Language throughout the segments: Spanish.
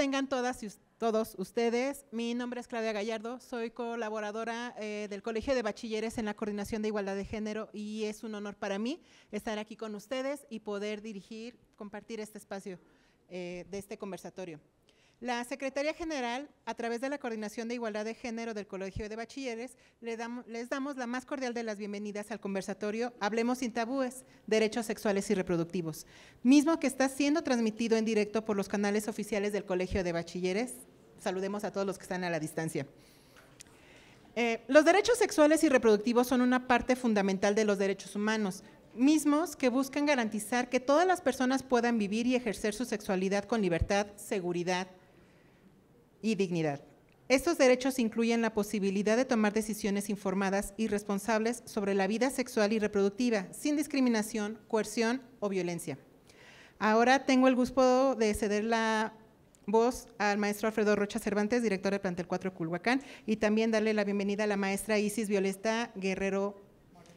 tengan todos ustedes. Mi nombre es Claudia Gallardo, soy colaboradora del Colegio de Bachilleres en la Coordinación de Igualdad de Género y es un honor para mí estar aquí con ustedes y poder compartir este espacio de este conversatorio. La Secretaría General, a través de la Coordinación de Igualdad de Género del Colegio de Bachilleres, les damos la más cordial de las bienvenidas al conversatorio Hablemos sin tabúes, derechos sexuales y reproductivos, mismo que está siendo transmitido en directo por los canales oficiales del Colegio de Bachilleres. Saludemos a todos los que están a la distancia. Los derechos sexuales y reproductivos son una parte fundamental de los derechos humanos, mismos que buscan garantizar que todas las personas puedan vivir y ejercer su sexualidad con libertad, seguridad y dignidad. Estos derechos incluyen la posibilidad de tomar decisiones informadas y responsables sobre la vida sexual y reproductiva, sin discriminación, coerción o violencia. Ahora tengo el gusto de ceder la voz al maestro Alfredo Rocha Cervantes, director del plantel 4 Culhuacán, y también darle la bienvenida a la maestra Isis Violeta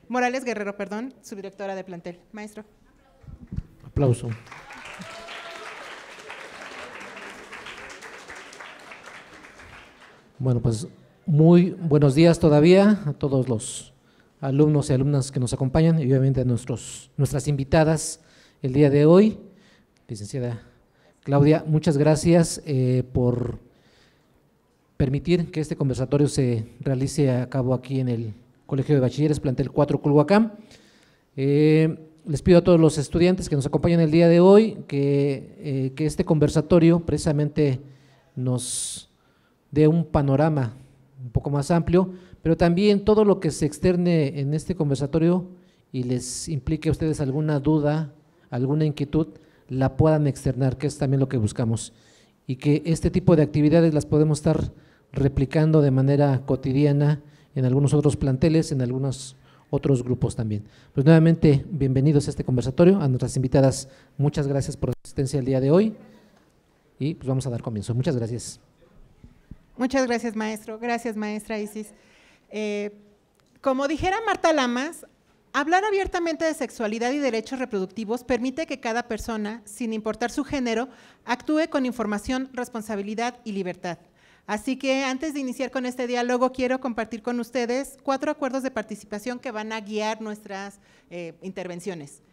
Morales Guerrero, subdirectora de plantel. Maestro. Aplauso. Bueno, pues muy buenos días todavía a todos los alumnos y alumnas que nos acompañan y obviamente a nuestras invitadas el día de hoy. Licenciada Claudia, muchas gracias por permitir que este conversatorio se realice a cabo aquí en el Colegio de Bachilleres, plantel 4 Culhuacán. Les pido a todos los estudiantes que nos acompañan el día de hoy que este conversatorio precisamente nos dé un panorama un poco más amplio, pero también todo lo que se externe en este conversatorio y les implique a ustedes alguna duda, alguna inquietud, la puedan externar, que es también lo que buscamos, y que este tipo de actividades las podemos estar replicando de manera cotidiana en algunos otros planteles, en algunos otros grupos también. Pues nuevamente, bienvenidos a este conversatorio, a nuestras invitadas, muchas gracias por su asistencia el día de hoy y pues vamos a dar comienzo. Muchas gracias. Muchas gracias, maestro. Gracias, maestra Isis. Como dijera Marta Lamas, hablar abiertamente de sexualidad y derechos reproductivos permite que cada persona, sin importar su género, actúe con información, responsabilidad y libertad. Así que antes de iniciar con este diálogo, quiero compartir con ustedes 4 acuerdos de participación que van a guiar nuestras intervenciones.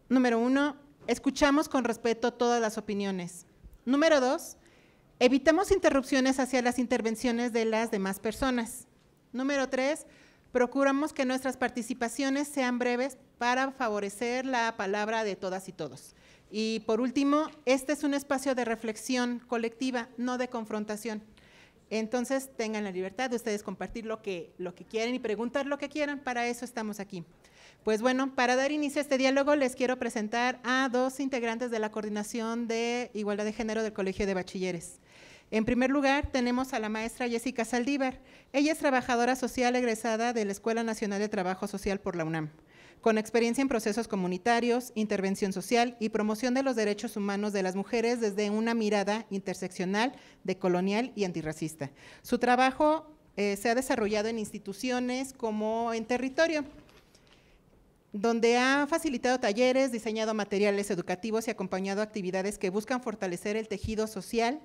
Número 1, escuchamos con respeto todas las opiniones. Número 2, evitamos interrupciones hacia las intervenciones de las demás personas. Número 3, procuramos que nuestras participaciones sean breves para favorecer la palabra de todas y todos. Y por último, este es un espacio de reflexión colectiva, no de confrontación. Entonces, tengan la libertad de ustedes compartir lo que quieren y preguntar lo que quieran, para eso estamos aquí. Pues bueno, para dar inicio a este diálogo, les quiero presentar a 2 integrantes de la Coordinación de Igualdad de Género del Colegio de Bachilleres. En primer lugar, tenemos a la maestra Jessica Saldívar. Ella es trabajadora social egresada de la Escuela Nacional de Trabajo Social por la UNAM, con experiencia en procesos comunitarios, intervención social y promoción de los derechos humanos de las mujeres desde una mirada interseccional, decolonial y antirracista. Su trabajo se ha desarrollado en instituciones como en territorio, donde ha facilitado talleres, diseñado materiales educativos y acompañado actividades que buscan fortalecer el tejido social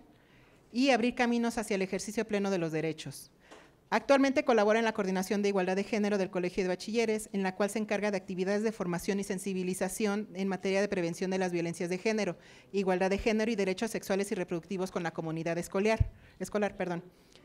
y abrir caminos hacia el ejercicio pleno de los derechos. Actualmente colabora en la Coordinación de Igualdad de Género del Colegio de Bachilleres, en la cual se encarga de actividades de formación y sensibilización en materia de prevención de las violencias de género, igualdad de género y derechos sexuales y reproductivos con la comunidad escolar.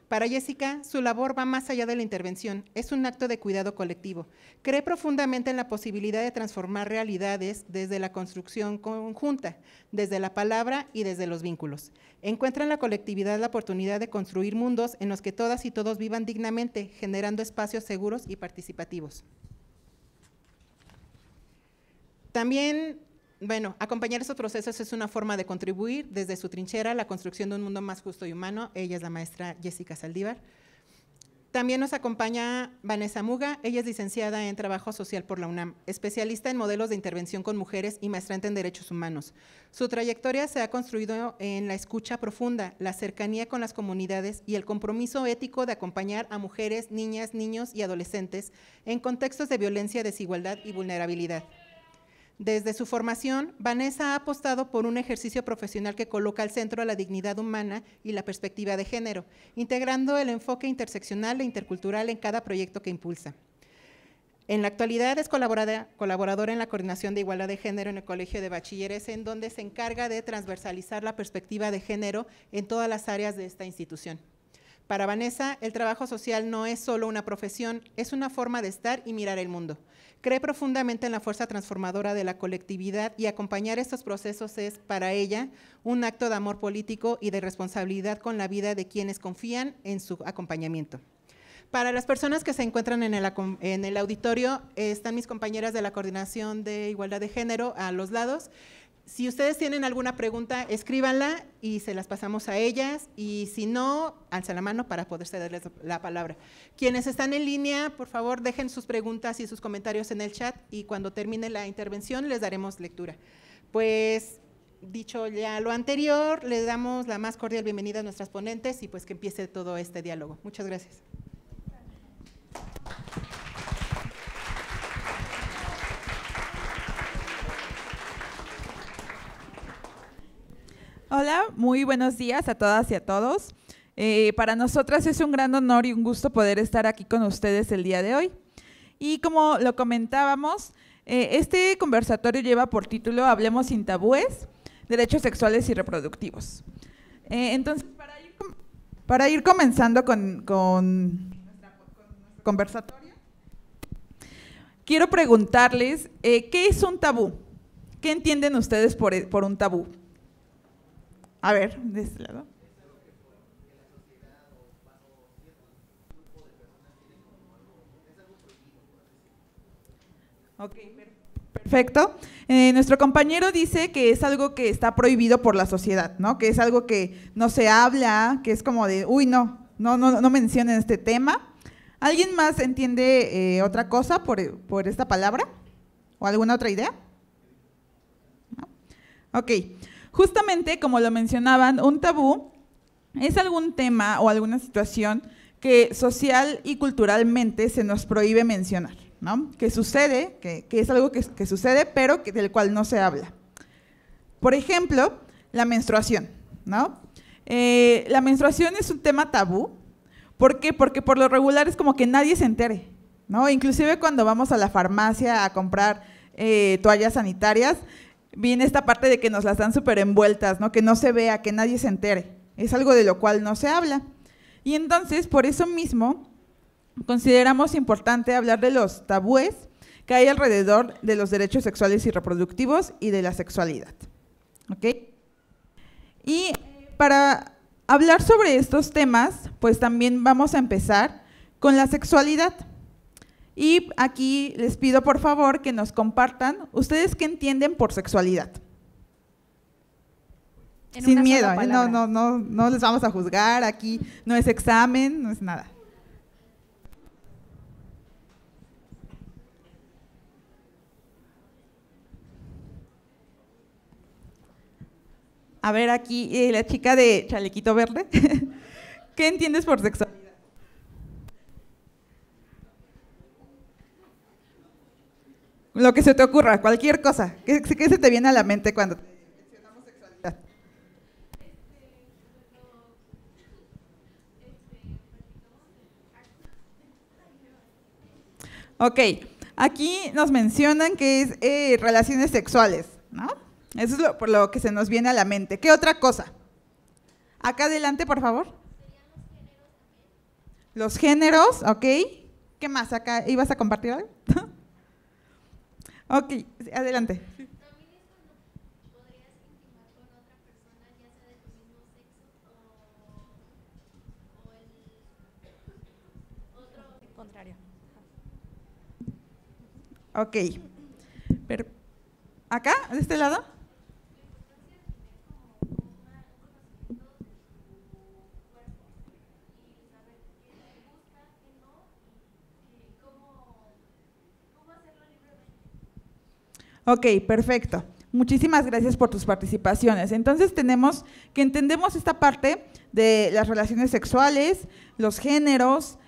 Para Jessica, su labor va más allá de la intervención, es un acto de cuidado colectivo. Cree profundamente en la posibilidad de transformar realidades desde la construcción conjunta, desde la palabra y desde los vínculos. Encuentra en la colectividad la oportunidad de construir mundos en los que todas y todos vivan dignamente, generando espacios seguros y participativos. También, acompañar estos procesos es una forma de contribuir desde su trinchera a la construcción de un mundo más justo y humano. Ella es la maestra Jessica Saldívar. También nos acompaña Vanessa Muga, ella es licenciada en Trabajo Social por la UNAM, especialista en modelos de intervención con mujeres y maestrante en Derechos Humanos. Su trayectoria se ha construido en la escucha profunda, la cercanía con las comunidades y el compromiso ético de acompañar a mujeres, niñas, niños y adolescentes en contextos de violencia, desigualdad y vulnerabilidad. Desde su formación, Vanessa ha apostado por un ejercicio profesional que coloca al centro a la dignidad humana y la perspectiva de género, integrando el enfoque interseccional e intercultural en cada proyecto que impulsa. En la actualidad es colaboradora en la Coordinación de Igualdad de Género en el Colegio de Bachilleres, en donde se encarga de transversalizar la perspectiva de género en todas las áreas de esta institución. Para Vanessa, el trabajo social no es solo una profesión, es una forma de estar y mirar el mundo. Cree profundamente en la fuerza transformadora de la colectividad y acompañar estos procesos es, para ella, un acto de amor político y de responsabilidad con la vida de quienes confían en su acompañamiento. Para las personas que se encuentran en el auditorio, están mis compañeras de la Coordinación de Igualdad de Género a los lados. Si ustedes tienen alguna pregunta, escríbanla y se las pasamos a ellas, y si no, alza la mano para poder cederles la palabra. Quienes están en línea, por favor, dejen sus preguntas y sus comentarios en el chat y cuando termine la intervención les daremos lectura. Pues, dicho ya lo anterior, les damos la más cordial bienvenida a nuestras ponentes y pues que empiece todo este diálogo. Muchas gracias. Hola, muy buenos días a todas y a todos. Para nosotras es un gran honor y un gusto poder estar aquí con ustedes el día de hoy. Y como lo comentábamos, este conversatorio lleva por título Hablemos sin tabúes, derechos sexuales y reproductivos. Entonces, para ir comenzando con nuestro conversatorio, quiero preguntarles, ¿qué es un tabú? ¿Qué entienden ustedes por un tabú? A ver, de este lado. Ok, perfecto. Nuestro compañero dice que es algo que está prohibido por la sociedad, ¿no? Que es algo que no se habla, que es como de, uy, no mencionen este tema. ¿Alguien más entiende otra cosa por esta palabra? ¿O alguna otra idea? ¿No? Ok. Justamente, como lo mencionaban, un tabú es algún tema o alguna situación que social y culturalmente se nos prohíbe mencionar, ¿no? Que sucede, que es algo que sucede, pero del cual no se habla. Por ejemplo, la menstruación, ¿no? La menstruación es un tema tabú. ¿Por qué? Porque por lo regular es como que nadie se entere, ¿no? Inclusive cuando vamos a la farmacia a comprar toallas sanitarias, viene esta parte de que nos las dan súper envueltas, ¿no? Que no se vea, que nadie se entere. Es algo de lo cual no se habla. Y entonces, por eso mismo, consideramos importante hablar de los tabúes que hay alrededor de los derechos sexuales y reproductivos y de la sexualidad. ¿Ok? Y para hablar sobre estos temas, pues también vamos a empezar con la sexualidad. Y aquí les pido por favor que nos compartan, ¿ustedes qué entienden por sexualidad? Sin miedo, no les vamos a juzgar, aquí no es examen, no es nada. A ver aquí, la chica de chalequito verde, ¿qué entiendes por sexualidad? Lo que se te ocurra, cualquier cosa. ¿Qué se te viene a la mente cuando mencionamos sexualidad? Ok, aquí nos mencionan que es relaciones sexuales, ¿no? Eso es por lo que se nos viene a la mente. ¿Qué otra cosa? Acá adelante, por favor. Los géneros, ok. ¿Qué más? Acá, ¿ibas a compartir algo? Ok, adelante. También es cuando podrías intimar con otra persona, ya sea de tu mismo sexo o el otro contrario. Ok. ¿Acá? ¿De este lado? Ok, perfecto. Muchísimas gracias por tus participaciones. Entonces entendemos esta parte de las relaciones sexuales, los géneros,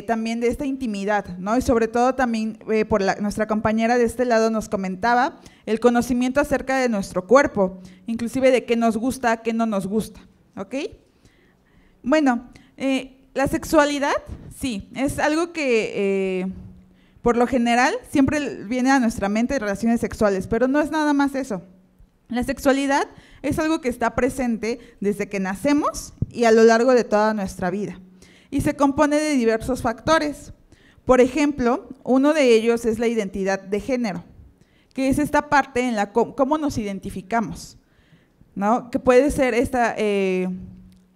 también de esta intimidad, ¿no? Y sobre todo también nuestra compañera de este lado nos comentaba el conocimiento acerca de nuestro cuerpo, inclusive de qué nos gusta, qué no nos gusta, ¿ok? Bueno, la sexualidad, sí, es algo que por lo general siempre viene a nuestra mente relaciones sexuales, pero no es nada más eso. La sexualidad es algo que está presente desde que nacemos y a lo largo de toda nuestra vida. Y se compone de diversos factores. Por ejemplo, uno de ellos es la identidad de género, que es esta parte en la cómo nos identificamos, ¿no? Que puede ser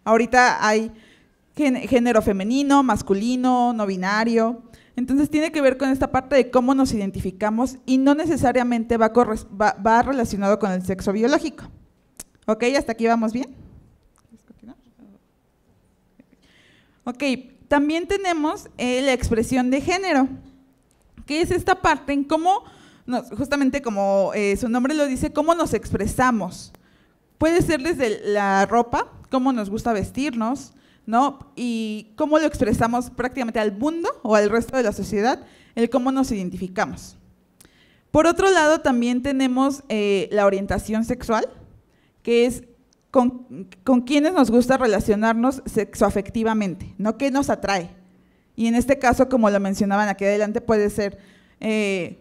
ahorita hay género femenino, masculino, no binario. Entonces tiene que ver con esta parte de cómo nos identificamos y no necesariamente va relacionado con el sexo biológico. ¿Ok? ¿Hasta aquí vamos bien? Ok, también tenemos la expresión de género, que es esta parte en cómo, justamente como su nombre lo dice, cómo nos expresamos. Puede ser desde la ropa, cómo nos gusta vestirnos, ¿no? Y cómo lo expresamos prácticamente al mundo o al resto de la sociedad, el cómo nos identificamos. Por otro lado, también tenemos la orientación sexual, que es con quienes nos gusta relacionarnos sexoafectivamente, ¿no? ¿Qué nos atrae? Y en este caso, como lo mencionaban aquí adelante, puede ser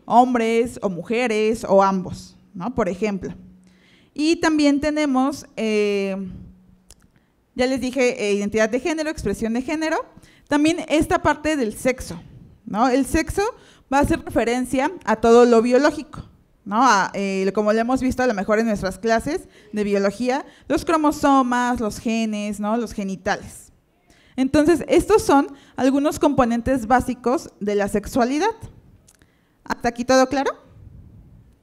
hombres o mujeres o ambos, ¿no? Por ejemplo. Y también tenemos, ya les dije, identidad de género, expresión de género, también esta parte del sexo, ¿no? El sexo va a hacer referencia a todo lo biológico, ¿no? Como lo hemos visto a lo mejor en nuestras clases de biología, los cromosomas, los genes, ¿no? Los genitales. Entonces, estos son algunos componentes básicos de la sexualidad. ¿Hasta aquí todo claro?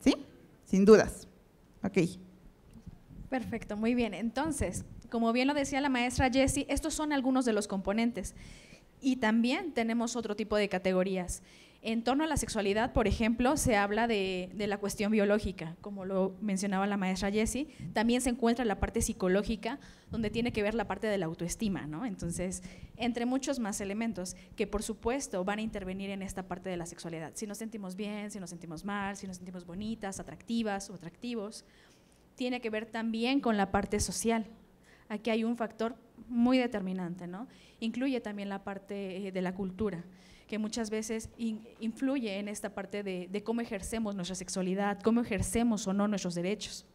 ¿Sí? Sin dudas. Ok. Perfecto, muy bien. Entonces, como bien lo decía la maestra Jessie, estos son algunos de los componentes. Y también tenemos otro tipo de categorías. En torno a la sexualidad, por ejemplo, se habla de la cuestión biológica, como lo mencionaba la maestra Jessie. También se encuentra la parte psicológica, donde tiene que ver la parte de la autoestima, ¿no? Entonces, entre muchos más elementos que, por supuesto, van a intervenir en esta parte de la sexualidad. Si nos sentimos bien, si nos sentimos mal, si nos sentimos bonitas, atractivas o atractivos. Tiene que ver también con la parte social. Aquí hay un factor muy determinante, ¿no? Incluye también la parte de la cultura, que muchas veces influye en esta parte de cómo ejercemos nuestra sexualidad, cómo ejercemos o no nuestros derechos.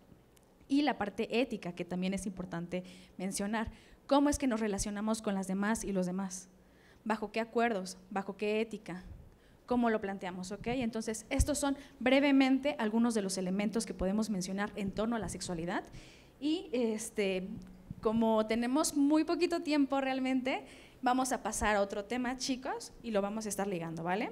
Y la parte ética, que también es importante mencionar, cómo es que nos relacionamos con las demás y los demás, bajo qué acuerdos, bajo qué ética, cómo lo planteamos, ¿ok? Entonces, estos son brevemente algunos de los elementos que podemos mencionar en torno a la sexualidad y como tenemos muy poquito tiempo realmente, vamos a pasar a otro tema, chicos, y lo vamos a estar ligando, ¿vale?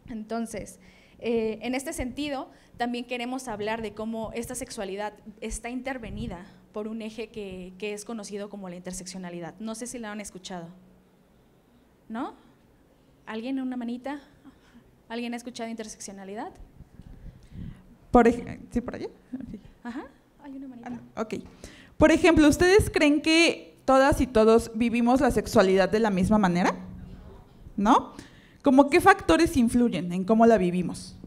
Entonces, en este sentido, también queremos hablar de cómo esta sexualidad está intervenida por un eje que es conocido como la interseccionalidad. No sé si la han escuchado, ¿no? ¿Alguien, una manita? ¿Alguien ha escuchado interseccionalidad? ¿Sí, por allá? Sí. Ajá, hay una manita. Ok. Por ejemplo, ¿ustedes creen que todas y todos vivimos la sexualidad de la misma manera? ¿No? ¿Cómo qué factores influyen en cómo la vivimos?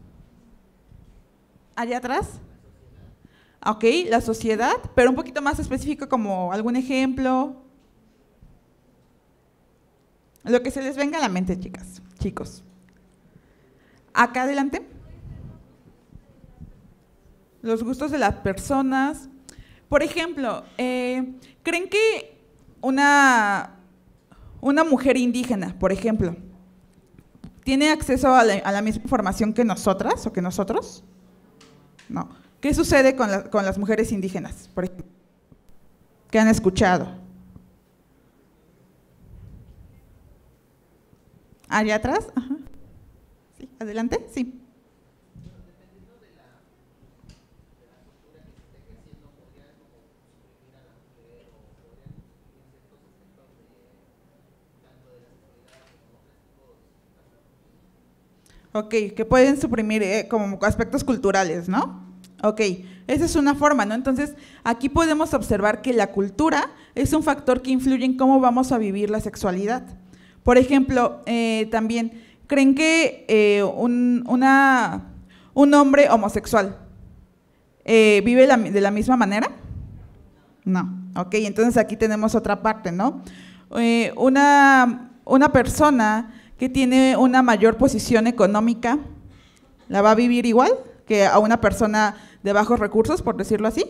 ¿Allá atrás? Ok, la sociedad, pero un poquito más específico, como algún ejemplo. Lo que se les venga a la mente, chicas, chicos. Acá adelante. Los gustos de las personas. Por ejemplo, ¿creen que una mujer indígena, por ejemplo, tiene acceso a la misma información que nosotras o que nosotros? No. ¿Qué sucede con las mujeres indígenas, por ejemplo? ¿Qué han escuchado? ¿Allá atrás? Ajá. Sí, adelante, sí. Ok, que pueden suprimir como aspectos culturales, ¿no? Ok, esa es una forma, ¿no? Entonces, aquí podemos observar que la cultura es un factor que influye en cómo vamos a vivir la sexualidad. Por ejemplo, también, ¿creen que un hombre homosexual vive de la misma manera? No. Ok, entonces aquí tenemos otra parte, ¿no? Una persona que tiene una mayor posición económica, ¿la va a vivir igual que a una persona de bajos recursos, por decirlo así?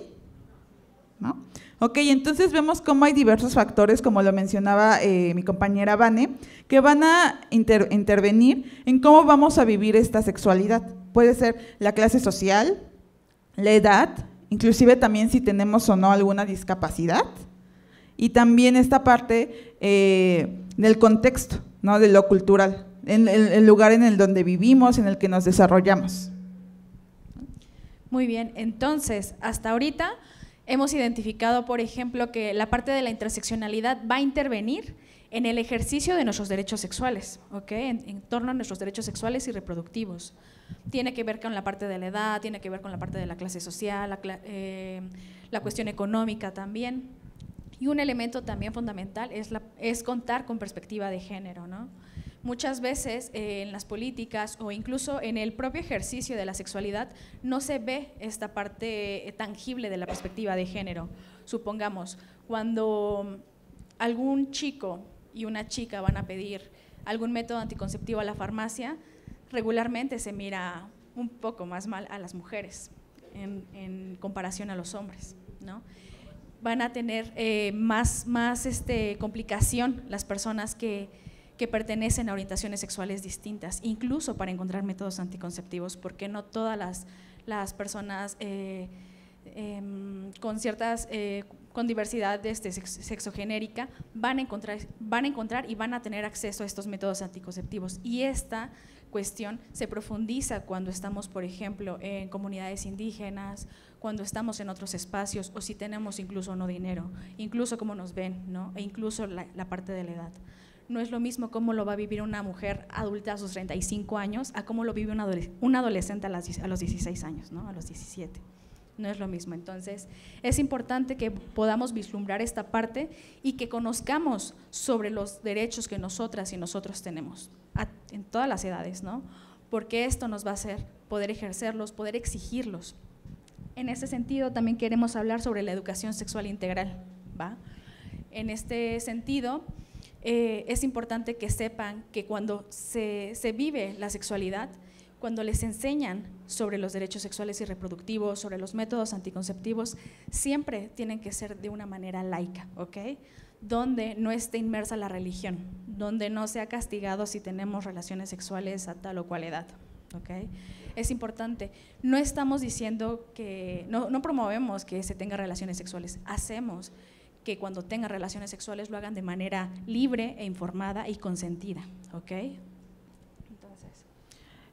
¿No? Ok, entonces vemos cómo hay diversos factores, como lo mencionaba mi compañera Vane, que van a intervenir en cómo vamos a vivir esta sexualidad. Puede ser la clase social, la edad, inclusive también si tenemos o no alguna discapacidad, y también esta parte del contexto, ¿no? De lo cultural, en el lugar en el donde vivimos, en el que nos desarrollamos. Muy bien, entonces, hasta ahorita hemos identificado, por ejemplo, que la parte de la interseccionalidad va a intervenir en el ejercicio de nuestros derechos sexuales, ¿ok? En torno a nuestros derechos sexuales y reproductivos. Tiene que ver con la parte de la edad, tiene que ver con la parte de la clase social, la cuestión económica también. Y un elemento también fundamental es contar con perspectiva de género, ¿no? Muchas veces en las políticas o incluso en el propio ejercicio de la sexualidad no se ve esta parte tangible de la perspectiva de género. Supongamos, cuando algún chico y una chica van a pedir algún método anticonceptivo a la farmacia, regularmente se mira un poco más mal a las mujeres en comparación a los hombres, ¿no? Van a tener más complicación las personas que pertenecen a orientaciones sexuales distintas, incluso para encontrar métodos anticonceptivos, porque no todas las personas con diversidad sexogenérica van a encontrar y van a tener acceso a estos métodos anticonceptivos. Y esta cuestión se profundiza cuando estamos, por ejemplo, en comunidades indígenas, cuando estamos en otros espacios, o si tenemos incluso no dinero, incluso cómo nos ven, ¿no? E incluso la parte de la edad. No es lo mismo cómo lo va a vivir una mujer adulta a sus 35 años a cómo lo vive un adolescente a los 16 años, ¿no? A los 17. No es lo mismo. Entonces, es importante que podamos vislumbrar esta parte y que conozcamos sobre los derechos que nosotras y nosotros tenemos en todas las edades, ¿no? Porque esto nos va a hacer poder ejercerlos, poder exigirlos. En ese sentido, también queremos hablar sobre la educación sexual integral, ¿va? En este sentido, es importante que sepan que cuando se vive la sexualidad, cuando les enseñan sobre los derechos sexuales y reproductivos, sobre los métodos anticonceptivos, siempre tienen que ser de una manera laica, ¿ok? Donde no esté inmersa la religión, donde no sea castigado si tenemos relaciones sexuales a tal o cual edad, ¿ok? Es importante, no estamos diciendo que, no promovemos que se tengan relaciones sexuales, hacemos que cuando tengan relaciones sexuales lo hagan de manera libre e informada y consentida, ¿ok? Entonces.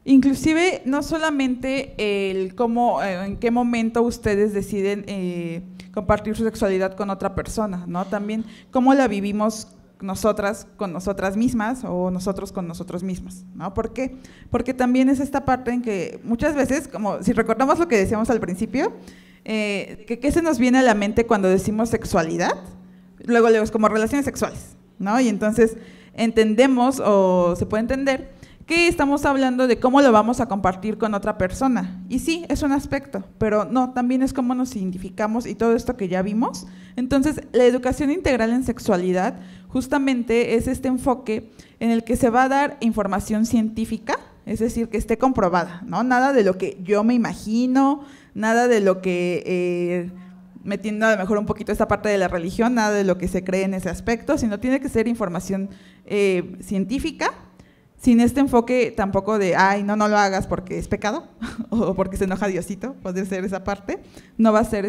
Inclusive, no solamente el cómo, en qué momento ustedes deciden compartir su sexualidad con otra persona, ¿no? También cómo la vivimos nosotras con nosotras mismas o nosotros con nosotros mismos, ¿no? ¿Por qué? Porque también es esta parte en que muchas veces, como si recordamos lo que decíamos al principio, ¿qué se nos viene a la mente cuando decimos sexualidad? Luego es como relaciones sexuales, ¿no? Y entonces entendemos, o se puede entender, que estamos hablando de cómo lo vamos a compartir con otra persona. Y sí, es un aspecto, pero no, también es cómo nos identificamos y todo esto que ya vimos. Entonces, la educación integral en sexualidad justamente es este enfoque en el que se va a dar información científica, es decir, que esté comprobada, ¿no? Nada de lo que yo me imagino, nada de lo que, metiendo a lo mejor un poquito esta parte de la religión, nada de lo que se cree en ese aspecto, sino tiene que ser información científica, sin este enfoque tampoco de, ay, no lo hagas porque es pecado, o porque se enoja Diosito, puede ser esa parte, no va a ser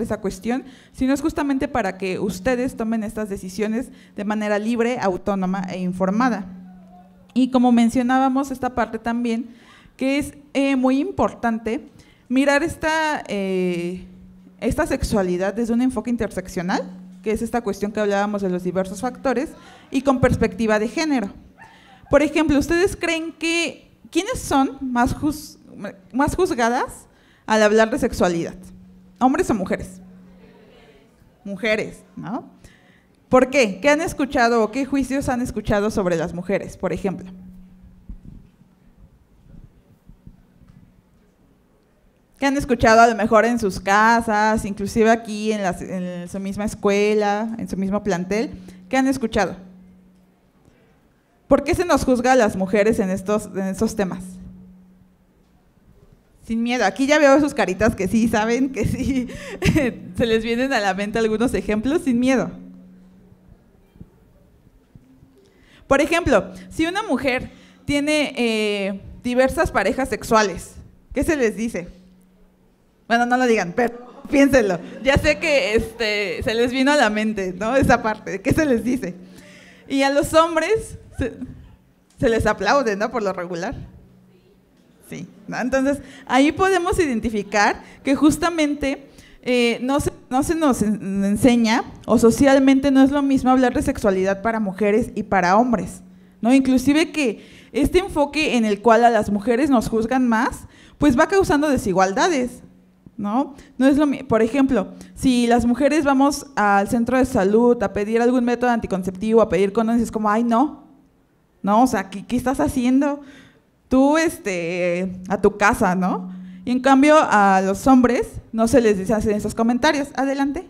esa cuestión, sino es justamente para que ustedes tomen estas decisiones de manera libre, autónoma e informada. Y como mencionábamos esta parte también, que es muy importante mirar esta sexualidad desde un enfoque interseccional, que es esta cuestión que hablábamos de los diversos factores, y con perspectiva de género. Por ejemplo, ¿ustedes creen que quiénes son más juzgadas al hablar de sexualidad? ¿Hombres o mujeres? Mujeres, ¿no? ¿Por qué? ¿Qué han escuchado o qué juicios han escuchado sobre las mujeres, por ejemplo? ¿Qué han escuchado a lo mejor en sus casas, inclusive aquí en su misma escuela, en su mismo plantel? ¿Qué han escuchado? ¿Por qué se nos juzga a las mujeres en estos temas? Sin miedo. Aquí ya veo sus caritas que sí saben, que sí se les vienen a la mente algunos ejemplos, sin miedo. Por ejemplo, si una mujer tiene diversas parejas sexuales, ¿qué se les dice? Bueno, no lo digan, pero piénsenlo. Ya sé que se les vino a la mente, ¿no? Esa parte, ¿qué se les dice? Y a los hombres se les aplaude, ¿no? Por lo regular. Sí, ¿no? Entonces, ahí podemos identificar que justamente no se nos enseña, o socialmente no es lo mismo hablar de sexualidad para mujeres y para hombres, ¿no? Inclusive que este enfoque en el cual a las mujeres nos juzgan más, pues va causando desigualdades, ¿no? No es por ejemplo, si las mujeres vamos al centro de salud a pedir algún método anticonceptivo, a pedir condones, es como, ay, no, o sea, ¿qué estás haciendo? Tú, a tu casa, ¿no? Y en cambio, a los hombres no se les hacen esos comentarios. Adelante.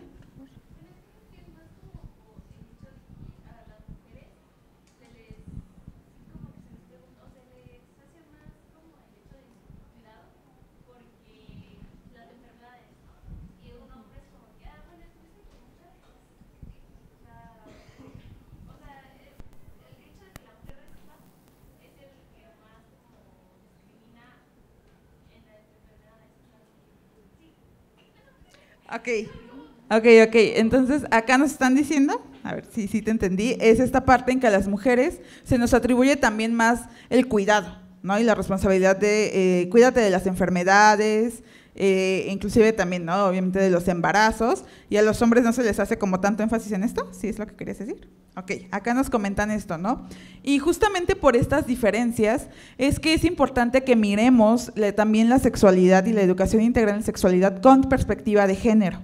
Ok. Entonces, acá nos están diciendo, a ver si te entendí, es esta parte en que a las mujeres se nos atribuye también más el cuidado, ¿no? Y la responsabilidad de cuídate de las enfermedades, inclusive también, ¿no? Obviamente de los embarazos, y a los hombres no se les hace como tanto énfasis en esto, ¿sí es lo que querías decir? Ok, acá nos comentan esto, ¿no? Y justamente por estas diferencias es que es importante que miremos también la sexualidad y la educación integral en sexualidad con perspectiva de género.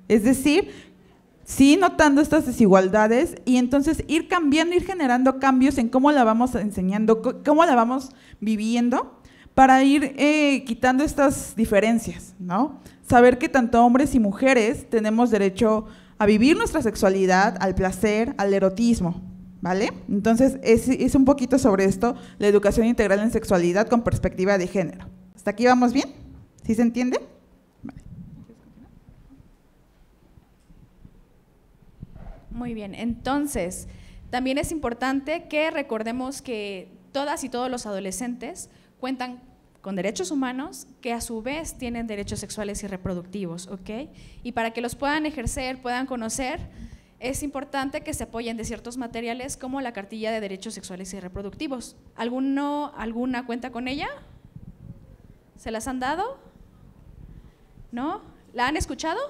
Es decir, sí notando estas desigualdades y entonces ir cambiando, ir generando cambios en cómo la vamos enseñando, cómo la vamos viviendo para ir quitando estas diferencias, ¿no? Saber que tanto hombres y mujeres tenemos derecho a vivir nuestra sexualidad, al placer, al erotismo, ¿vale? Entonces, es un poquito sobre esto, la educación integral en sexualidad con perspectiva de género. ¿Hasta aquí vamos bien? ¿Sí se entiende? Vale. Muy bien, entonces, también es importante que recordemos que todas y todos los adolescentes cuentan con derechos humanos que a su vez tienen derechos sexuales y reproductivos, ¿ok? Y para que los puedan ejercer, puedan conocer, es importante que se apoyen de ciertos materiales como la Cartilla de Derechos Sexuales y Reproductivos. ¿Alguna cuenta con ella? ¿Se las han dado? ¿No? ¿La han escuchado?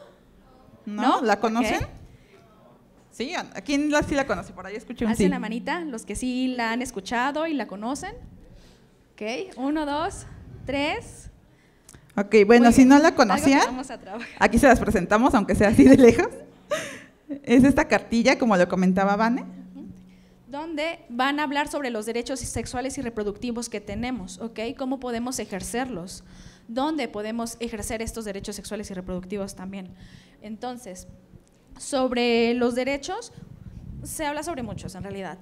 ¿No? ¿La conocen? Okay. Sí, ¿quién sí la conoce? Por ahí escuché un sí. Hacen la manita, los que sí la han escuchado y la conocen. Ok, 1, 2, 3. Ok, bueno, si no la conocía, aquí se las presentamos, aunque sea así de lejos. Es esta cartilla, como lo comentaba Vane. Donde van a hablar sobre los derechos sexuales y reproductivos que tenemos, ¿ok? Cómo podemos ejercerlos, dónde podemos ejercer estos derechos sexuales y reproductivos también. Entonces, sobre los derechos, se habla sobre muchos en realidad.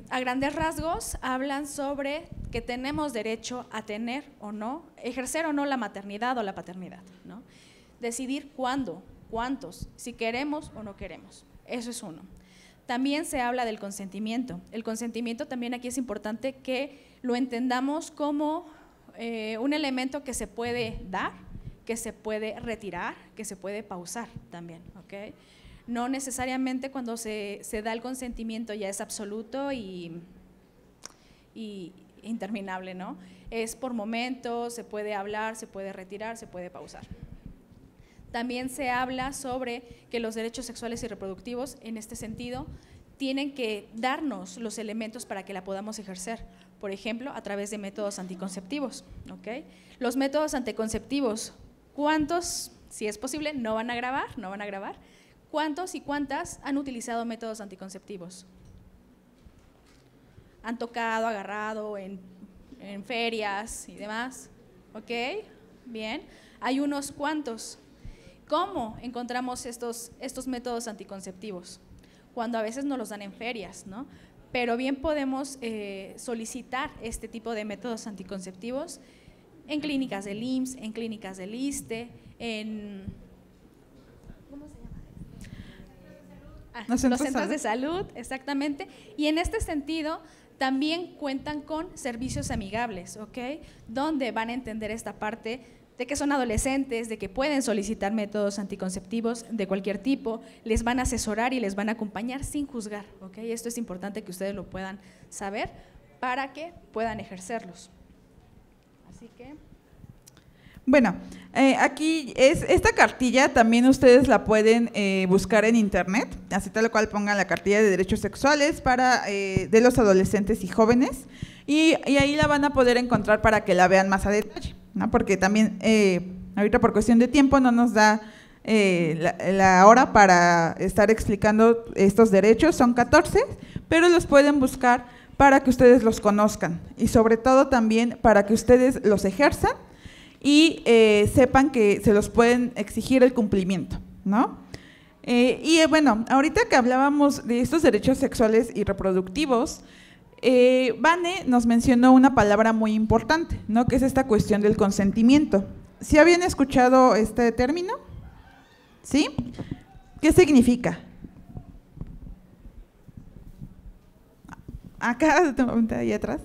A grandes rasgos hablan sobre que tenemos derecho a tener o no, ejercer o no la maternidad o la paternidad, ¿no? Decidir cuándo, cuántos, si queremos o no queremos, eso es uno. También se habla del consentimiento. El consentimiento también aquí es importante que lo entendamos como un elemento que se puede dar, que se puede retirar, que se puede pausar también, ¿ok? No necesariamente cuando se da el consentimiento ya es absoluto y interminable, ¿no? Es por momentos, se puede hablar, se puede retirar, se puede pausar. También se habla sobre que los derechos sexuales y reproductivos, en este sentido, tienen que darnos los elementos para que la podamos ejercer, por ejemplo, a través de métodos anticonceptivos, ¿ok? Los métodos anticonceptivos, ¿cuántos, si es posible, no van a grabar? ¿cuántos y cuántas han utilizado métodos anticonceptivos? ¿Han tocado, agarrado en ferias y demás? ¿Ok? Bien. Hay unos cuantos. ¿Cómo encontramos estos métodos anticonceptivos? Cuando a veces nos los dan en ferias, ¿no? Pero bien podemos solicitar este tipo de métodos anticonceptivos en clínicas del IMSS, en clínicas del ISSSTE, en ¿cómo se llama? Los centros de salud, exactamente. Y en este sentido también cuentan con servicios amigables, ¿ok? Donde van a entender esta parte de que son adolescentes, de que pueden solicitar métodos anticonceptivos de cualquier tipo, les van a asesorar y les van a acompañar sin juzgar, ¿ok? Esto es importante que ustedes lo puedan saber para que puedan ejercerlos. Así que… Bueno, aquí esta cartilla también ustedes la pueden buscar en internet, así tal cual pongan la cartilla de derechos sexuales de los adolescentes y jóvenes, y ahí la van a poder encontrar para que la vean más a detalle, ¿no? Porque también ahorita por cuestión de tiempo no nos da la hora para estar explicando estos derechos, son 14, pero los pueden buscar para que ustedes los conozcan y sobre todo también para que ustedes los ejerzan y sepan que se los pueden exigir el cumplimiento, ¿no? Y bueno, ahorita que hablábamos de estos derechos sexuales y reproductivos, Vane nos mencionó una palabra muy importante, ¿no? Que es esta cuestión del consentimiento. ¿Sí habían escuchado este término? ¿Sí? ¿Qué significa? Acá, ahí atrás.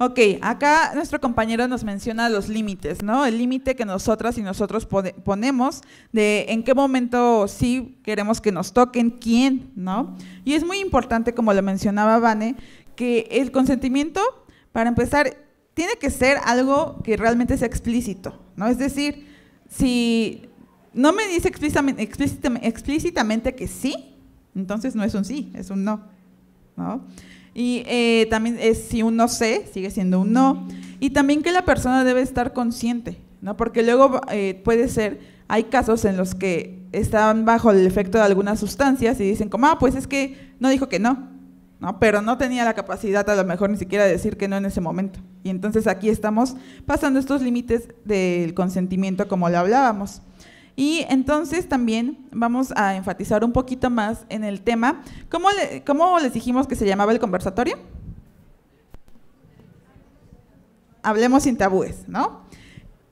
Ok, acá nuestro compañero nos menciona los límites, ¿no? El límite que nosotras y nosotros ponemos de en qué momento sí queremos que nos toquen, quién, ¿no? Y es muy importante, como lo mencionaba Vane, que el consentimiento, para empezar, tiene que ser algo que realmente sea explícito, ¿no? Es decir, si no me dice explícitamente que sí, entonces no es un sí, es un no, ¿no? Y también si un no sé, sigue siendo un no. Y también que la persona debe estar consciente, ¿no? Porque luego puede ser, hay casos en los que están bajo el efecto de algunas sustancias y dicen como, pues es que no dijo que no, ¿no? Pero no tenía la capacidad a lo mejor ni siquiera de decir que no en ese momento. Y entonces aquí estamos pasando estos límites del consentimiento como lo hablábamos. Y entonces también vamos a enfatizar un poquito más en el tema. ¿Cómo les dijimos que se llamaba el conversatorio? Hablemos sin tabúes, ¿no?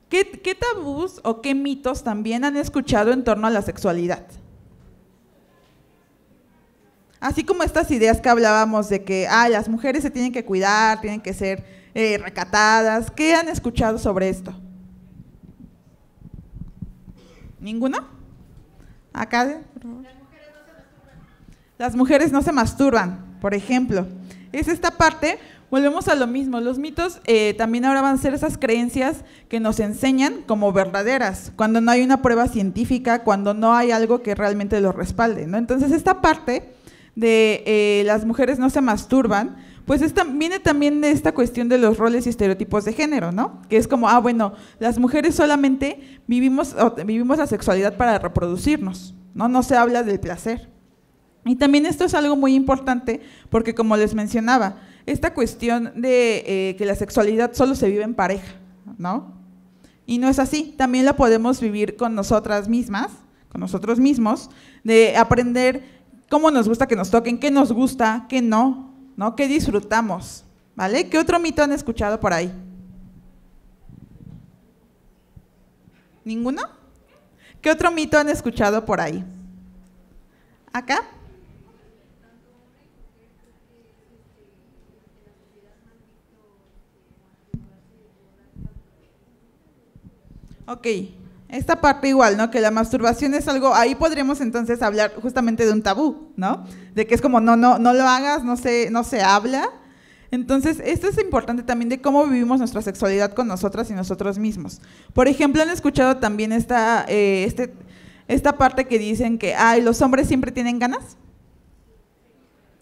¿Qué tabús o qué mitos también han escuchado en torno a la sexualidad? Así como estas ideas que hablábamos de que las mujeres se tienen que cuidar, tienen que ser recatadas. ¿Qué han escuchado sobre esto? ¿Ninguno? Acá. Las mujeres no se masturban, por ejemplo. Es esta parte, volvemos a lo mismo. Los mitos también ahora van a ser esas creencias que nos enseñan como verdaderas, cuando no hay una prueba científica, cuando no hay algo que realmente lo respalde, ¿no? Entonces, esta parte de las mujeres no se masturban, pues viene también de esta cuestión de los roles y estereotipos de género, ¿no? Que es como, bueno, las mujeres solamente vivimos la sexualidad para reproducirnos, ¿no? No se habla del placer. Y también esto es algo muy importante porque, como les mencionaba, esta cuestión de que la sexualidad solo se vive en pareja, ¿no? Y no es así, también la podemos vivir con nosotras mismas, con nosotros mismos, de aprender cómo nos gusta que nos toquen, qué nos gusta, qué no, ¿no? ¿Qué disfrutamos? ¿Vale? ¿Qué otro mito han escuchado por ahí? ¿Ninguno? ¿Qué otro mito han escuchado por ahí? ¿Acá? Ok, esta parte igual, ¿no? Que la masturbación es algo, ahí podríamos entonces hablar justamente de un tabú, ¿no? De que es como, no lo hagas, no se habla. Entonces, esto es importante también de cómo vivimos nuestra sexualidad con nosotras y nosotros mismos. Por ejemplo, han escuchado también esta parte que dicen que, los hombres siempre tienen ganas.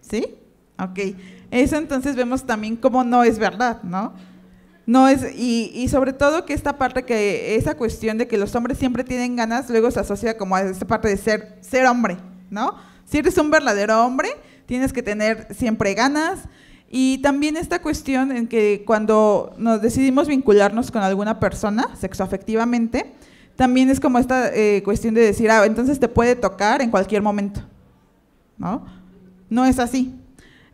¿Sí? Ok. Eso entonces vemos también cómo no es verdad, ¿no? No es, y sobre todo que esta parte que, esa cuestión de que los hombres siempre tienen ganas, luego se asocia como a esta parte de ser hombre, ¿no? Si eres un verdadero hombre, tienes que tener siempre ganas. Y también esta cuestión en que cuando nos decidimos vincularnos con alguna persona, sexoafectivamente, también es como esta cuestión de decir, entonces te puede tocar en cualquier momento, ¿no? No es así.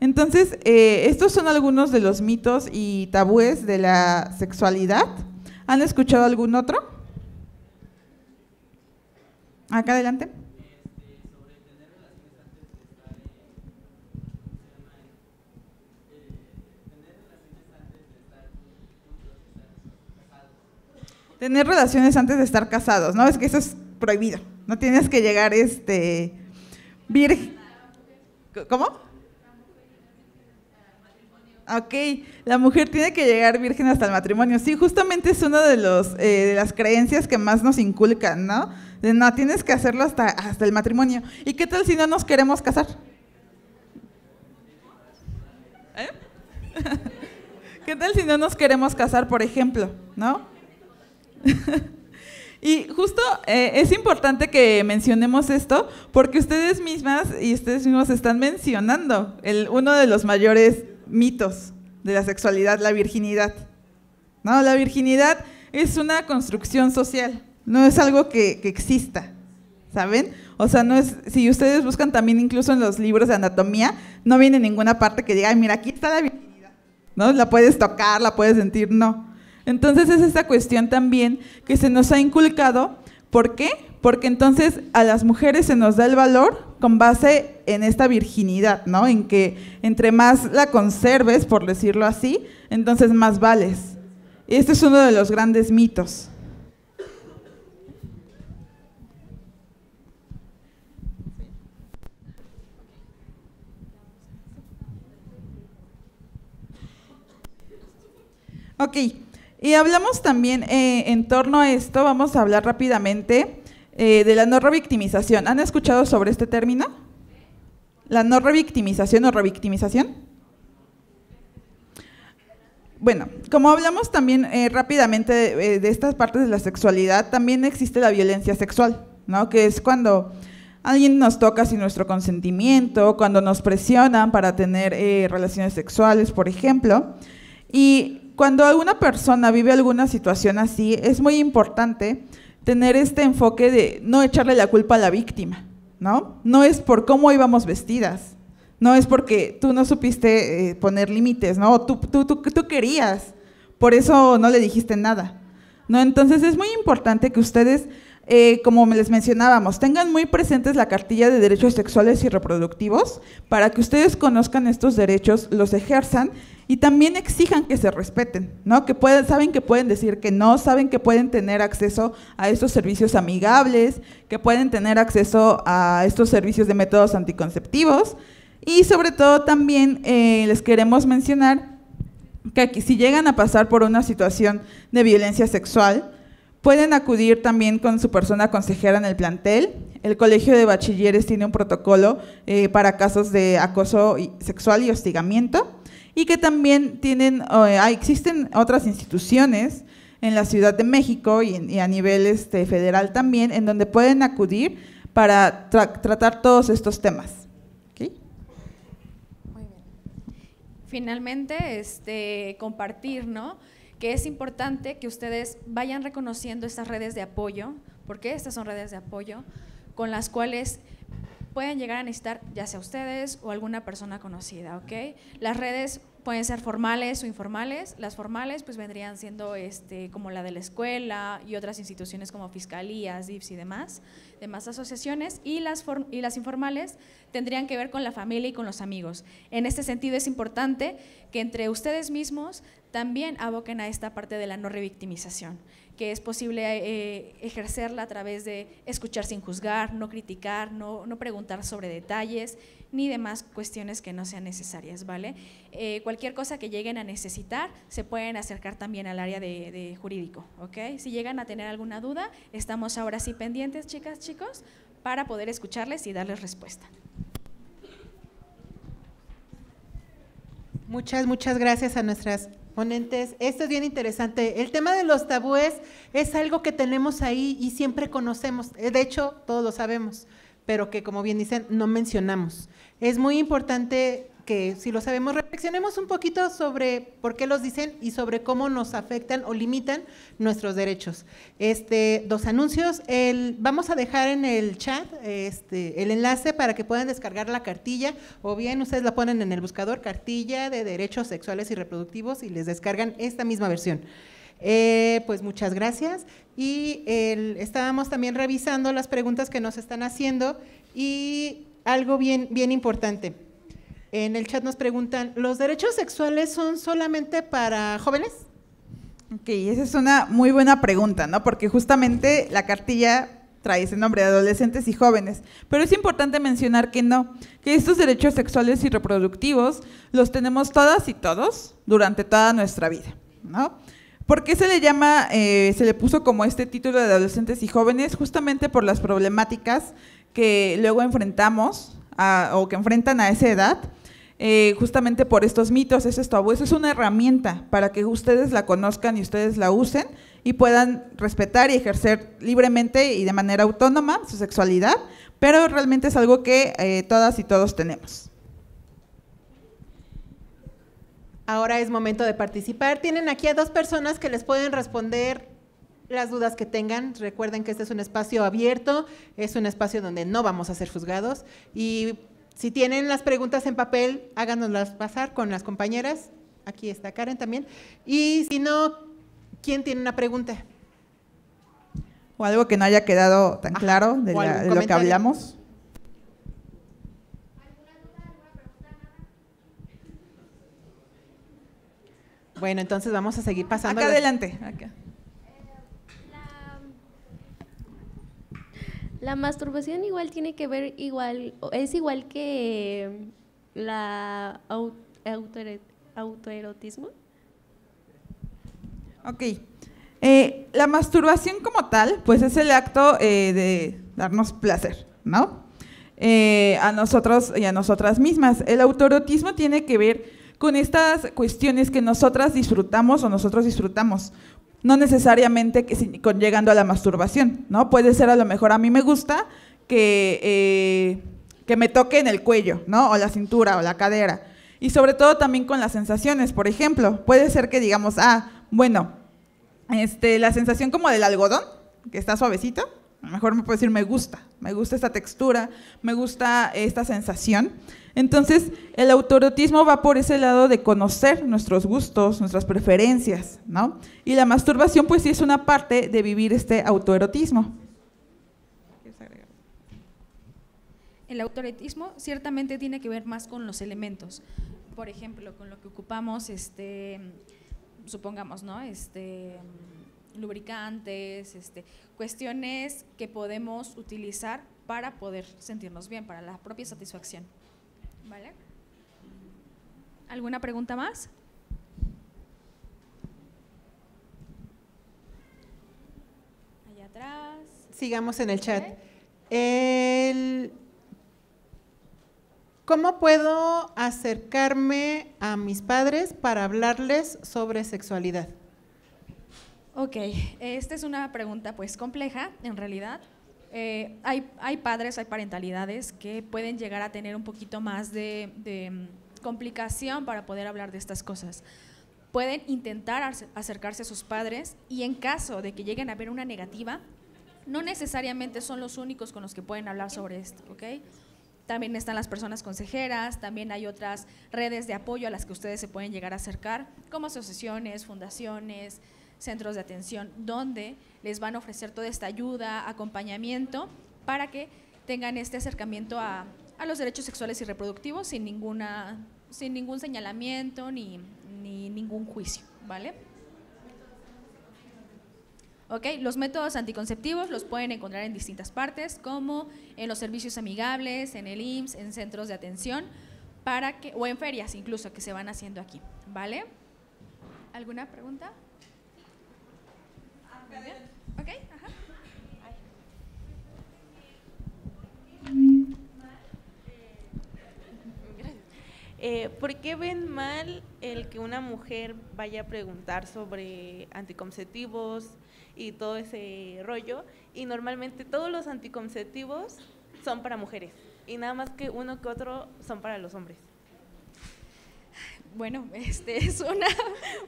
Entonces, estos son algunos de los mitos y tabúes de la sexualidad. ¿Han escuchado algún otro? Acá adelante. Tener relaciones antes de estar casados, ¿no? Es que eso es prohibido. No tienes que llegar virgen. ¿Cómo? Ok, la mujer tiene que llegar virgen hasta el matrimonio. Sí, justamente es una de las creencias que más nos inculcan, ¿no? De no, tienes que hacerlo hasta el matrimonio. ¿Y qué tal si no nos queremos casar? ¿Qué tal si no nos queremos casar, por ejemplo, ¿no? Y justo es importante que mencionemos esto porque ustedes mismas y ustedes mismos están mencionando uno de los mayores mitos de la sexualidad, la virginidad. ¿No? La virginidad es una construcción social, no es algo que exista, ¿saben? O sea, no es, si ustedes buscan también incluso en los libros de anatomía, no viene ninguna parte que diga, ay, mira, aquí está la virginidad, ¿no? La puedes tocar, la puedes sentir, no. Entonces es esta cuestión también que se nos ha inculcado. ¿Por qué? Porque entonces a las mujeres se nos da el valor con base en esta virginidad, ¿no? En que entre más la conserves, por decirlo así, entonces más vales. Este es uno de los grandes mitos. Ok. Y hablamos también en torno a esto, vamos a hablar rápidamente de la no revictimización. ¿Han escuchado sobre este término? ¿La no revictimización o revictimización? Bueno, como hablamos también rápidamente de estas partes de la sexualidad, también existe la violencia sexual, ¿no? Que es cuando alguien nos toca sin nuestro consentimiento, cuando nos presionan para tener relaciones sexuales, por ejemplo. Y cuando alguna persona vive alguna situación así, es muy importante tener este enfoque de no echarle la culpa a la víctima, ¿no? No es por cómo íbamos vestidas, no es porque tú no supiste poner límites, ¿no? Tú querías, por eso no le dijiste nada, ¿no? Entonces es muy importante que ustedes, como les mencionábamos, tengan muy presentes la cartilla de derechos sexuales y reproductivos para que ustedes conozcan estos derechos, los ejerzan y también exijan que se respeten, ¿no? Que saben que pueden decir que no, saben que pueden tener acceso a estos servicios amigables, que pueden tener acceso a estos servicios de métodos anticonceptivos y sobre todo también les queremos mencionar que si llegan a pasar por una situación de violencia sexual, pueden acudir también con su persona consejera en el plantel. El Colegio de Bachilleres tiene un protocolo para casos de acoso sexual y hostigamiento. Y que también existen otras instituciones en la Ciudad de México y a nivel federal también, en donde pueden acudir para tratar todos estos temas. ¿Okay? Muy bien. Finalmente, compartir, ¿no? Que es importante que ustedes vayan reconociendo estas redes de apoyo, porque estas son redes de apoyo con las cuales pueden llegar a necesitar ya sea ustedes o alguna persona conocida, ¿ok? Las redes pueden ser formales o informales. Las formales pues vendrían siendo como la de la escuela y otras instituciones como fiscalías, DIFs y demás asociaciones, y las informales tendrían que ver con la familia y con los amigos. En este sentido es importante que entre ustedes mismos también aboquen a esta parte de la no revictimización, que es posible ejercerla a través de escuchar sin juzgar, no criticar, no preguntar sobre detalles, ni demás cuestiones que no sean necesarias, ¿vale? Cualquier cosa que lleguen a necesitar, se pueden acercar también al área de jurídico, ¿ok? Si llegan a tener alguna duda, estamos ahora sí pendientes, chicas, chicos, para poder escucharles y darles respuesta. Muchas gracias a nuestras ponentes. Esto es bien interesante. El tema de los tabúes es algo que tenemos ahí y siempre conocemos. De hecho, todos lo sabemos, pero que, como bien dicen, no mencionamos. Es muy importante que, si lo sabemos, reflexionemos un poquito sobre por qué los dicen y sobre cómo nos afectan o limitan nuestros derechos. Dos anuncios. Vamos a dejar en el chat el enlace para que puedan descargar la cartilla, o bien ustedes la ponen en el buscador, cartilla de derechos sexuales y reproductivos, y les descargan esta misma versión. Pues muchas gracias. Y estábamos también revisando las preguntas que nos están haciendo, y algo bien importante. En el chat nos preguntan, ¿los derechos sexuales son solamente para jóvenes? Ok, esa es una muy buena pregunta, ¿no? Porque justamente la cartilla trae ese nombre de adolescentes y jóvenes, pero es importante mencionar que no, que estos derechos sexuales y reproductivos los tenemos todas y todos durante toda nuestra vida, ¿no? ¿Por qué se le llama, se le puso como este título de adolescentes y jóvenes? Justamente por las problemáticas que luego enfrentamos o que enfrentan a esa edad, justamente por estos mitos, estos tabúes. Es una herramienta para que ustedes la conozcan y ustedes la usen y puedan respetar y ejercer libremente y de manera autónoma su sexualidad, pero realmente es algo que todas y todos tenemos. Ahora es momento de participar. Tienen aquí a 2 personas que les pueden responder las dudas que tengan. Recuerden que este es un espacio abierto, es un espacio donde no vamos a ser juzgados, y si tienen las preguntas en papel, háganoslas pasar con las compañeras. Aquí está Karen también. Y si no, ¿quién tiene una pregunta? O algo que no haya quedado tan claro de lo que hablamos. Bueno, entonces vamos a seguir pasando. Acá adelante. Acá. La masturbación igual tiene que ver es igual que la autoerotismo. Ok. La masturbación como tal, pues es el acto de darnos placer, ¿no? A nosotros y a nosotras mismas. El autoerotismo tiene que ver con estas cuestiones que nosotras disfrutamos o nosotros disfrutamos. No necesariamente llegando a la masturbación, ¿no? Puede ser, a lo mejor a mí me gusta que me toque en el cuello, ¿no? O la cintura o la cadera. Y sobre todo también con las sensaciones, por ejemplo. Puede ser que digamos, bueno, la sensación como del algodón, que está suavecito, a lo mejor me puedo decir me gusta esta textura, me gusta esta sensación. Entonces, el autoerotismo va por ese lado de conocer nuestros gustos, nuestras preferencias, ¿no? Y la masturbación, pues sí es una parte de vivir este autoerotismo. El autoerotismo ciertamente tiene que ver más con los elementos. Por ejemplo, con lo que ocupamos, supongamos, ¿no? Lubricantes, cuestiones que podemos utilizar para poder sentirnos bien, para la propia satisfacción. ¿Vale? ¿Alguna pregunta más? Allá atrás. Sigamos en el chat. ¿Cómo puedo acercarme a mis padres para hablarles sobre sexualidad? Ok, esta es una pregunta pues compleja en realidad. Hay padres, hay parentalidades que pueden llegar a tener un poquito más de complicación para poder hablar de estas cosas. Pueden intentar acercarse a sus padres, y en caso de que lleguen a ver una negativa, no necesariamente son los únicos con los que pueden hablar sobre esto, ¿ok? También están las personas consejeras, también hay otras redes de apoyo a las que ustedes se pueden llegar a acercar, como asociaciones, fundaciones, centros de atención, donde les van a ofrecer toda esta ayuda, acompañamiento, para que tengan este acercamiento a los derechos sexuales y reproductivos sin ningún señalamiento ni ningún juicio, ¿vale? Ok, los métodos anticonceptivos los pueden encontrar en distintas partes, como en los servicios amigables, en el IMSS, en centros de atención, o en ferias incluso que se van haciendo aquí, ¿vale? ¿Alguna pregunta? Ok, ajá. ¿Por qué ven mal el que una mujer vaya a preguntar sobre anticonceptivos y todo ese rollo? Y normalmente todos los anticonceptivos son para mujeres y nada más que uno que otro son para los hombres. Bueno, es una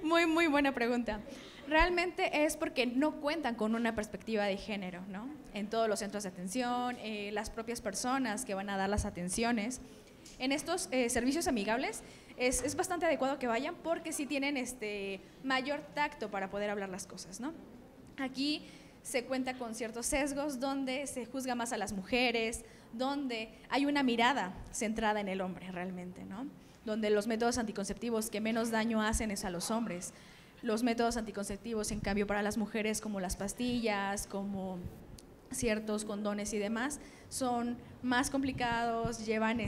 muy, muy buena pregunta. Realmente es porque no cuentan con una perspectiva de género, ¿no? En todos los centros de atención, las propias personas que van a dar las atenciones. En estos servicios amigables es bastante adecuado que vayan porque sí tienen mayor tacto para poder hablar las cosas, ¿no? Aquí se cuenta con ciertos sesgos donde se juzga más a las mujeres, donde hay una mirada centrada en el hombre realmente, ¿no? Donde los métodos anticonceptivos que menos daño hacen es a los hombres. Los métodos anticonceptivos, en cambio, para las mujeres, como las pastillas, como ciertos condones y demás, son más complicados, llevan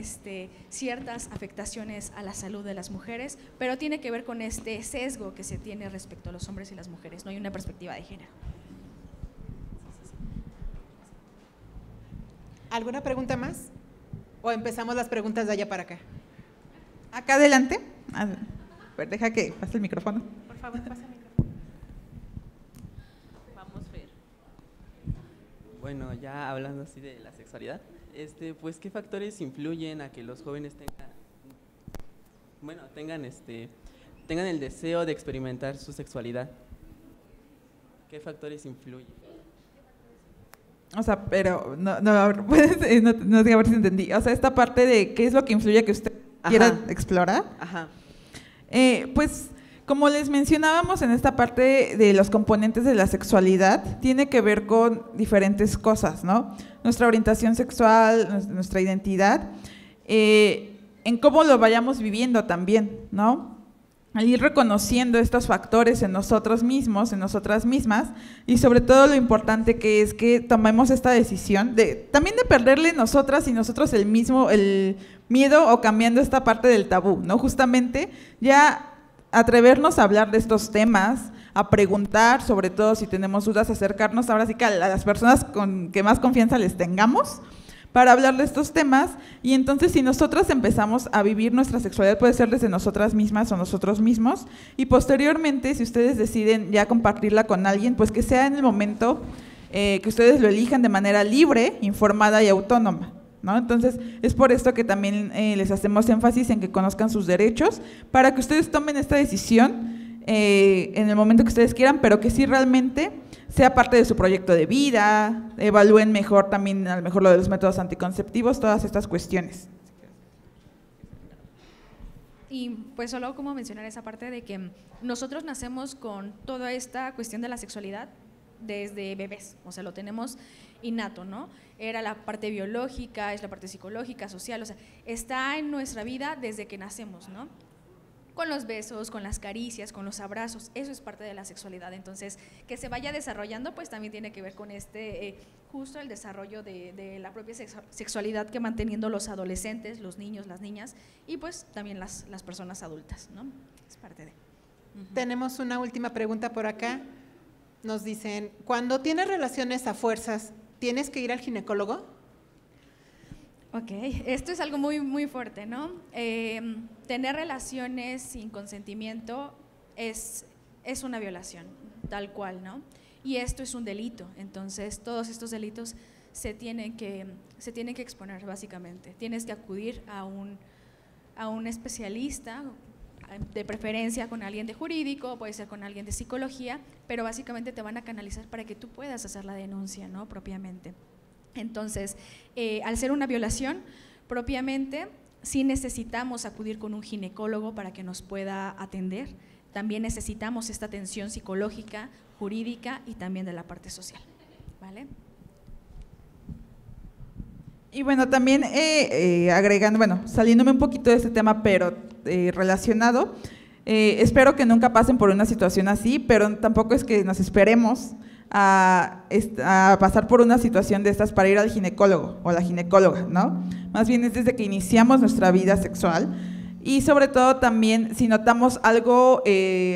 ciertas afectaciones a la salud de las mujeres, pero tiene que ver con este sesgo que se tiene respecto a los hombres y las mujeres, no hay una perspectiva de género. ¿Alguna pregunta más? ¿O empezamos las preguntas de allá para acá? Acá adelante. A ver, deja que pase el micrófono. Por favor, pasa el micrófono. Vamos, Fer. Bueno, ya hablando así de la sexualidad, pues ¿qué factores influyen a que los jóvenes tengan el deseo de experimentar su sexualidad? ¿Qué factores influyen? O sea, pero no sé a ver si entendí. O sea, esta parte de qué es lo que influye a que usted quiera explorar. Ajá. Pues como les mencionábamos en esta parte de los componentes de la sexualidad, tiene que ver con diferentes cosas, ¿no? Nuestra orientación sexual, nuestra identidad, en cómo lo vayamos viviendo también, ¿no? Al ir reconociendo estos factores en nosotros mismos, en nosotras mismas, y sobre todo lo importante que es que tomemos esta decisión también de perderle nosotras y nosotros el miedo o cambiando esta parte del tabú, ¿no? Justamente ya atrevernos a hablar de estos temas, a preguntar, sobre todo si tenemos dudas, acercarnos ahora sí que a las personas con que más confianza les tengamos para hablar de estos temas, y entonces si nosotras empezamos a vivir nuestra sexualidad, puede ser desde nosotras mismas o nosotros mismos, y posteriormente si ustedes deciden ya compartirla con alguien, pues que sea en el momento que ustedes lo elijan de manera libre, informada y autónoma, ¿no? Entonces es por esto que también les hacemos énfasis en que conozcan sus derechos, para que ustedes tomen esta decisión en el momento que ustedes quieran, pero que sí realmente sea parte de su proyecto de vida, evalúen mejor también a lo mejor lo de los métodos anticonceptivos, todas estas cuestiones. Y pues solo como mencionar esa parte de que nosotros nacemos con toda esta cuestión de la sexualidad desde bebés, o sea, lo tenemos innato, ¿no? Era la parte biológica, es la parte psicológica, social, o sea, está en nuestra vida desde que nacemos, ¿no? Con los besos, con las caricias, con los abrazos, eso es parte de la sexualidad. Entonces, que se vaya desarrollando, pues también tiene que ver con justo el desarrollo de la propia sexualidad que van teniendo los adolescentes, los niños, las niñas, y pues también las personas adultas, ¿no? Es parte de. Tenemos una última pregunta por acá. Nos dicen, cuando tienes relaciones a fuerzas, ¿tienes que ir al ginecólogo? Ok, esto es algo muy, muy fuerte, ¿no? Tener relaciones sin consentimiento es una violación, tal cual, ¿no? Y esto es un delito, entonces todos estos delitos se tienen que exponer básicamente. Tienes que acudir a un especialista, de preferencia con alguien de jurídico, puede ser con alguien de psicología, pero básicamente te van a canalizar para que tú puedas hacer la denuncia, ¿no? Propiamente. Entonces, al ser una violación, propiamente, sí necesitamos acudir con un ginecólogo para que nos pueda atender. También necesitamos esta atención psicológica, jurídica y también de la parte social, ¿vale? Y bueno, también agregando, bueno, saliéndome un poquito de este tema, pero relacionado, espero que nunca pasen por una situación así, pero tampoco es que nos esperemos a pasar por una situación de estas para ir al ginecólogo o la ginecóloga, ¿no? Más bien es desde que iniciamos nuestra vida sexual, y sobre todo también si notamos algo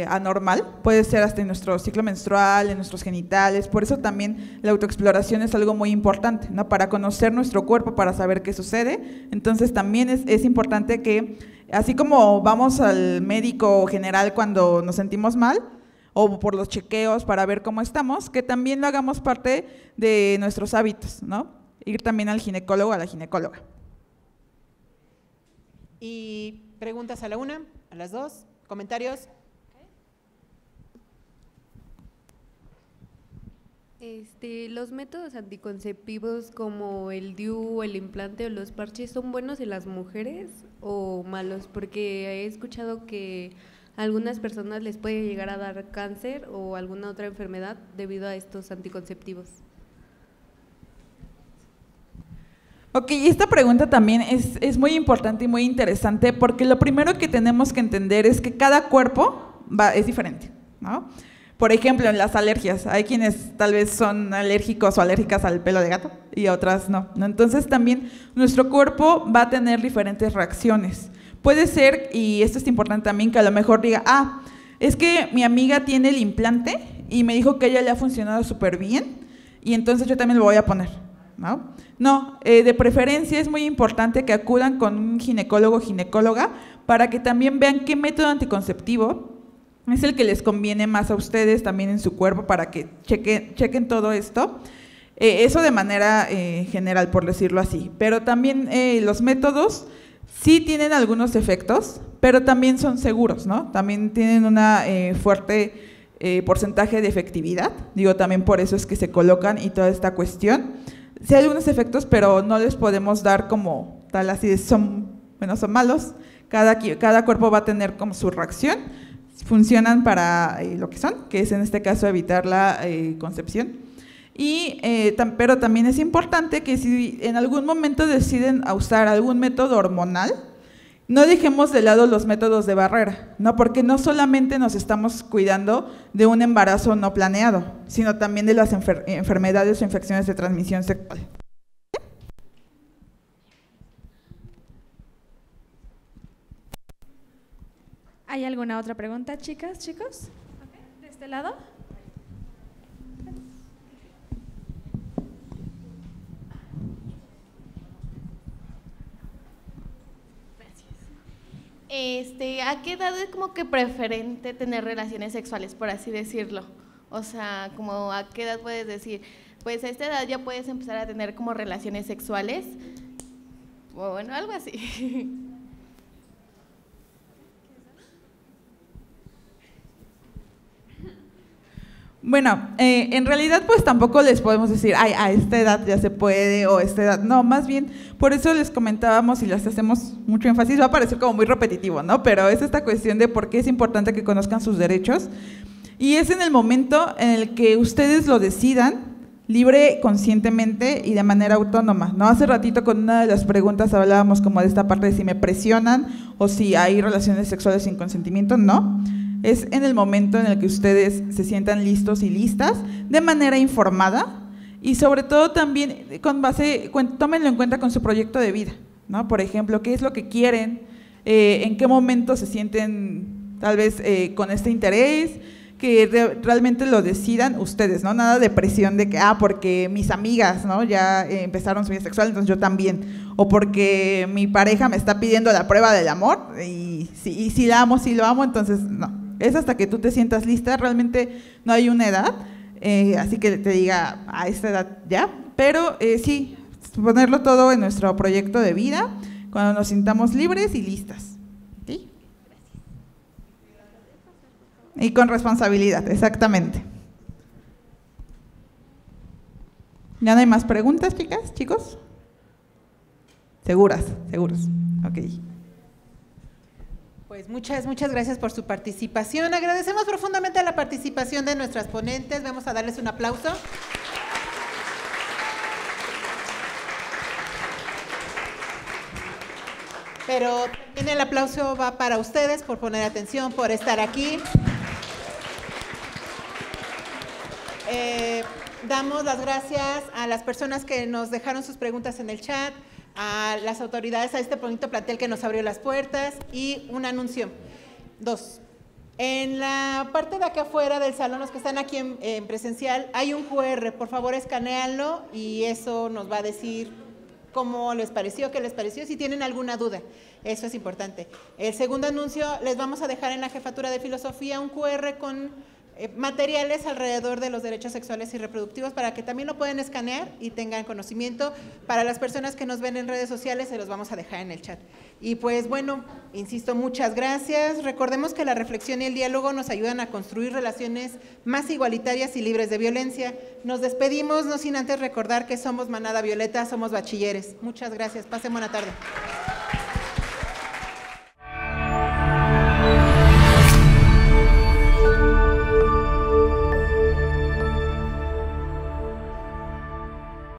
anormal, puede ser hasta en nuestro ciclo menstrual, en nuestros genitales. Por eso también la autoexploración es algo muy importante, ¿no? Para conocer nuestro cuerpo, para saber qué sucede. Entonces también es importante que Así como vamos al médico general cuando nos sentimos mal, o por los chequeos para ver cómo estamos, que también lo hagamos parte de nuestros hábitos, ¿no? Ir también al ginecólogo o a la ginecóloga. Y preguntas a la una, a las dos, comentarios. Los métodos anticonceptivos como el DIU, el implante o los parches, ¿son buenos en las mujeres o malos? Porque he escuchado que a algunas personas les puede llegar a dar cáncer o alguna otra enfermedad debido a estos anticonceptivos. Ok, esta pregunta también es muy importante y muy interesante, porque lo primero que tenemos que entender es que cada cuerpo es diferente, ¿no? Por ejemplo, en las alergias, hay quienes tal vez son alérgicos o alérgicas al pelo de gato y otras no. Entonces también nuestro cuerpo va a tener diferentes reacciones. Puede ser, y esto es importante también, que a lo mejor diga, es que mi amiga tiene el implante y me dijo que a ella le ha funcionado súper bien y entonces yo también lo voy a poner, ¿no? No, de preferencia es muy importante que acudan con un ginecólogo o ginecóloga para que también vean qué método anticonceptivo es el que les conviene más a ustedes también en su cuerpo, para que chequen todo esto. Eso de manera general, por decirlo así. Pero también los métodos sí tienen algunos efectos, pero también son seguros, ¿no? También tienen una fuerte porcentaje de efectividad. Digo, también por eso es que se colocan y toda esta cuestión. Sí hay algunos efectos, pero no les podemos dar como tal, así de son malos. Cada cuerpo va a tener como su reacción. Funcionan para lo que son, que es en este caso evitar la concepción. Pero también es importante que si en algún momento deciden usar algún método hormonal, no dejemos de lado los métodos de barrera, ¿no? Porque no solamente nos estamos cuidando de un embarazo no planeado, sino también de las enfermedades o infecciones de transmisión sexual. ¿Hay alguna otra pregunta, chicas, chicos? ¿De este lado? ¿A qué edad es como que preferente tener relaciones sexuales, por así decirlo? O sea, como ¿a qué edad puedes decir? Pues a esta edad ya puedes empezar a tener como relaciones sexuales, o bueno, algo así. Bueno, en realidad pues tampoco les podemos decir, a esta edad ya se puede o a esta edad, no, más bien, por eso les comentábamos y les hacemos mucho énfasis, va a parecer como muy repetitivo, ¿no? Pero es esta cuestión de por qué es importante que conozcan sus derechos, y es en el momento en el que ustedes lo decidan, libre, conscientemente y de manera autónoma, ¿no? Hace ratito con una de las preguntas hablábamos como de esta parte de si me presionan o si hay relaciones sexuales sin consentimiento, no. Es en el momento en el que ustedes se sientan listos y listas, de manera informada y sobre todo también tómenlo en cuenta con su proyecto de vida, ¿no? Por ejemplo, qué es lo que quieren, en qué momento se sienten tal vez con este interés, que realmente lo decidan ustedes, ¿no? Nada de presión de que, porque mis amigas, ¿no? Ya empezaron su vida sexual, entonces yo también, o porque mi pareja me está pidiendo la prueba del amor y si la amo, si lo amo, entonces no. Es hasta que tú te sientas lista, realmente no hay una edad, así que te diga a esta edad ya, pero sí, ponerlo todo en nuestro proyecto de vida, cuando nos sintamos libres y listas. ¿Sí? Y con responsabilidad, exactamente. ¿Ya no hay más preguntas, chicas, chicos? ¿Seguros? Ok. Pues muchas gracias por su participación. Agradecemos profundamente la participación de nuestras ponentes. Vamos a darles un aplauso. Pero también el aplauso va para ustedes por poner atención, por estar aquí. Damos las gracias a las personas que nos dejaron sus preguntas en el chat, a las autoridades, a este bonito plantel que nos abrió las puertas, y un anuncio. 2. En la parte de acá afuera del salón, los que están aquí en presencial, hay un QR, por favor escanéanlo y eso nos va a decir cómo les pareció, qué les pareció, si tienen alguna duda. Eso es importante. El segundo anuncio, les vamos a dejar en la Jefatura de Filosofía un QR con materiales alrededor de los derechos sexuales y reproductivos para que también lo puedan escanear y tengan conocimiento. Para las personas que nos ven en redes sociales, se los vamos a dejar en el chat. Y pues bueno, insisto, muchas gracias. Recordemos que la reflexión y el diálogo nos ayudan a construir relaciones más igualitarias y libres de violencia. Nos despedimos, no sin antes recordar que somos Manada Violeta, somos bachilleres. Muchas gracias, pasen buena tarde.